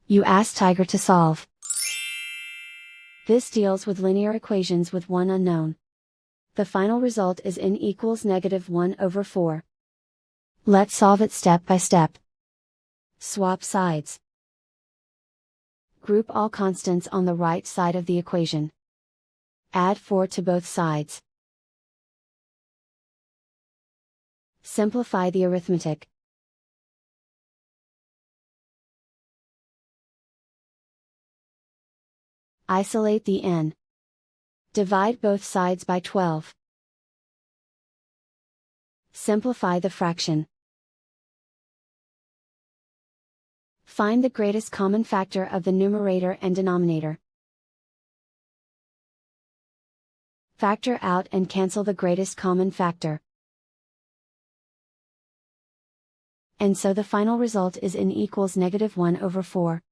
You ask Tiger to solve. This deals with linear equations with one unknown. The final result is n equals -1/4. Let's solve it step by step. Swap sides. Group all constants on the right side of the equation. Add 4 to both sides. Simplify the arithmetic. Isolate the n. Divide both sides by 12. Simplify the fraction. Find the greatest common factor of the numerator and denominator. Factor out and cancel the greatest common factor. And so the final result is n equals -1/4.